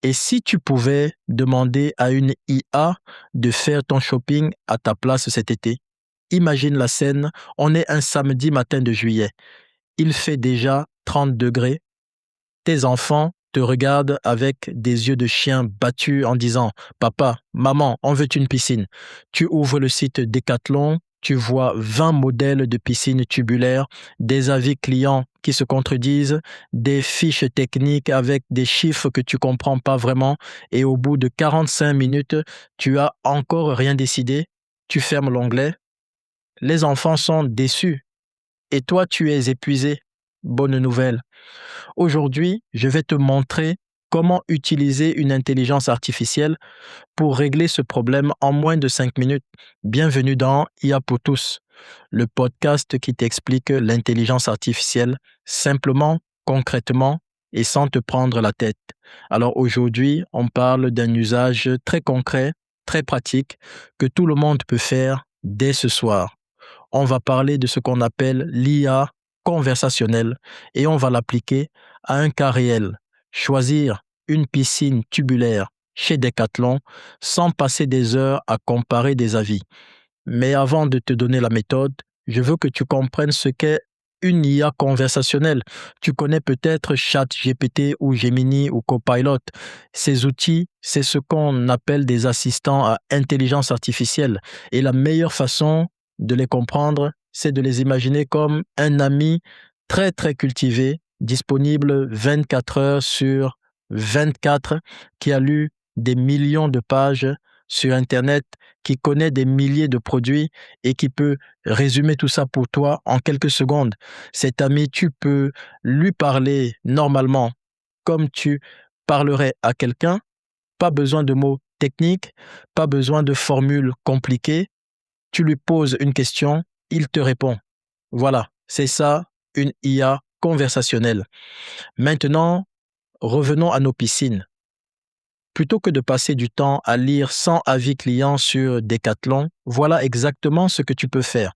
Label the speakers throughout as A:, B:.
A: Et si tu pouvais demander à une IA de faire ton shopping à ta place cet été? Imagine la scène, on est un samedi matin de juillet. Il fait déjà 30 degrés. Tes enfants te regardent avec des yeux de chien battus en disant: «Papa, maman, on veut une piscine». Tu ouvres le site Decathlon, tu vois 20 modèles de piscines tubulaires, des avis clients qui se contredisent, des fiches techniques avec des chiffres que tu comprends pas vraiment et au bout de 45 minutes, tu as encore rien décidé. Tu fermes l'onglet. Les enfants sont déçus et toi, tu es épuisé. Bonne nouvelle. Aujourd'hui, je vais te montrer comment utiliser une intelligence artificielle pour régler ce problème en moins de 5 minutes. Bienvenue dans IA pour tous, le podcast qui t'explique l'intelligence artificielle simplement, concrètement et sans te prendre la tête. Alors aujourd'hui, on parle d'un usage très concret, très pratique, que tout le monde peut faire dès ce soir. On va parler de ce qu'on appelle l'IA conversationnelle et on va l'appliquer à un cas réel. Choisir une piscine tubulaire chez Decathlon sans passer des heures à comparer des avis. Mais avant de te donner la méthode, je veux que tu comprennes ce qu'est une IA conversationnelle. Tu connais peut-être ChatGPT ou Gemini ou Copilot. Ces outils, c'est ce qu'on appelle des assistants à intelligence artificielle. Et la meilleure façon de les comprendre, c'est de les imaginer comme un ami très très cultivé, disponible 24 heures sur 24, qui a lu des millions de pages sur Internet, qui connaît des milliers de produits et qui peut résumer tout ça pour toi en quelques secondes. Cet ami, tu peux lui parler normalement comme tu parlerais à quelqu'un. Pas besoin de mots techniques, pas besoin de formules compliquées. Tu lui poses une question, il te répond. Voilà, c'est ça, une IA conversationnelle. Maintenant, revenons à nos piscines. Plutôt que de passer du temps à lire 100 avis clients sur Decathlon, voilà exactement ce que tu peux faire.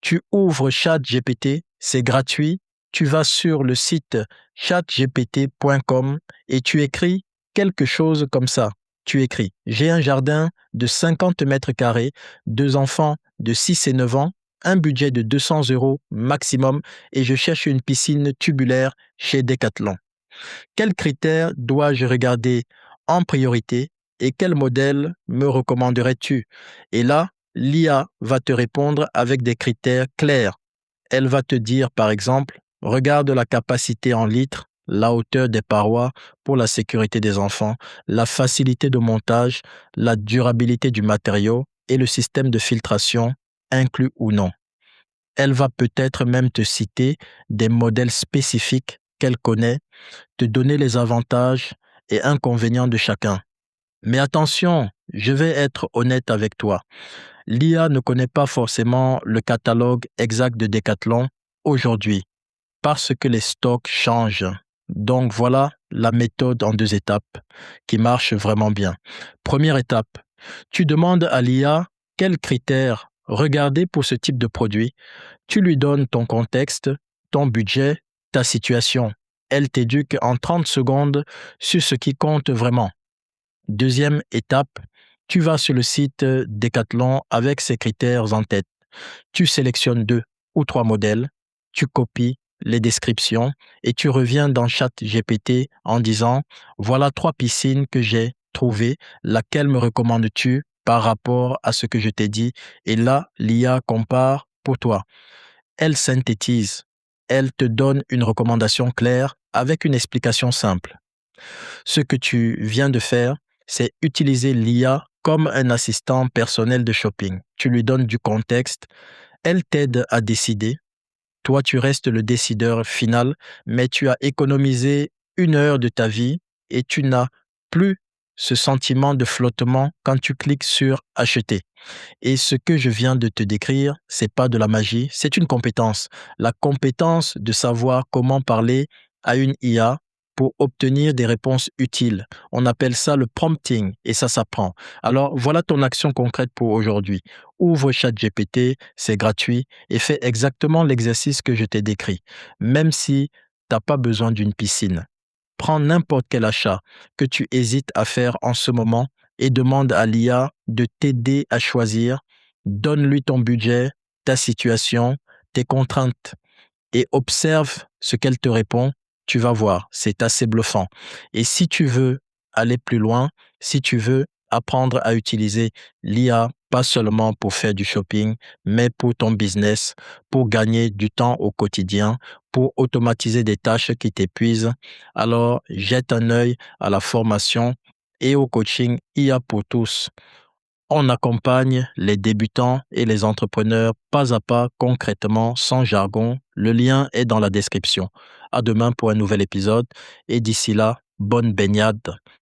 A: Tu ouvres ChatGPT, c'est gratuit. Tu vas sur le site chatgpt.com et tu écris quelque chose comme ça. Tu écris: j'ai un jardin de 50 mètres carrés, 2 enfants de 6 et 9 ans, un budget de 200 € maximum et je cherche une piscine tubulaire chez Decathlon. Quels critères dois-je regarder en priorité et quel modèle me recommanderais-tu? Et là, l'IA va te répondre avec des critères clairs. Elle va te dire, par exemple, regarde la capacité en litres, la hauteur des parois pour la sécurité des enfants, la facilité de montage, la durabilité du matériau et le système de filtration, inclus ou non. Elle va peut-être même te citer des modèles spécifiques qu'elle connaît, te donner les avantages et inconvénients de chacun. Mais attention, je vais être honnête avec toi. L'IA ne connaît pas forcément le catalogue exact de Decathlon aujourd'hui parce que les stocks changent. Donc voilà la méthode en 2 étapes qui marche vraiment bien. Première étape, tu demandes à l'IA quels critères regarder pour ce type de produit. Tu lui donnes ton contexte, ton budget, ta situation. Elle t'éduque en 30 secondes sur ce qui compte vraiment. Deuxième étape, tu vas sur le site Decathlon avec ces critères en tête. Tu sélectionnes 2 ou 3 modèles, tu copies les descriptions et tu reviens dans ChatGPT en disant: voilà 3 piscines que j'ai trouvées, laquelle me recommandes-tu par rapport à ce que je t'ai dit? Et là, l'IA compare pour toi. Elle synthétise, elle te donne une recommandation claire avec une explication simple. Ce que tu viens de faire, c'est utiliser l'IA comme un assistant personnel de shopping. Tu lui donnes du contexte, elle t'aide à décider. Toi, tu restes le décideur final, mais tu as économisé 1 heure de ta vie et tu n'as plus ce sentiment de flottement quand tu cliques sur acheter. Et ce que je viens de te décrire, c'est pas de la magie, c'est une compétence. La compétence de savoir comment parler à une IA pour obtenir des réponses utiles. On appelle ça le prompting et ça s'apprend. Alors, voilà ton action concrète pour aujourd'hui. Ouvre ChatGPT, c'est gratuit et fais exactement l'exercice que je t'ai décrit, même si tu n'as pas besoin d'une piscine. Prends n'importe quel achat que tu hésites à faire en ce moment et demande à l'IA de t'aider à choisir. Donne-lui ton budget, ta situation, tes contraintes et observe ce qu'elle te répond. Tu vas voir, c'est assez bluffant. Et si tu veux aller plus loin, si tu veux apprendre à utiliser l'IA, pas seulement pour faire du shopping, mais pour ton business, pour gagner du temps au quotidien, pour automatiser des tâches qui t'épuisent, alors jette un œil à la formation et au coaching IA pour tous. On accompagne les débutants et les entrepreneurs pas à pas, concrètement, sans jargon. Le lien est dans la description. À demain pour un nouvel épisode et d'ici là, bonne baignade.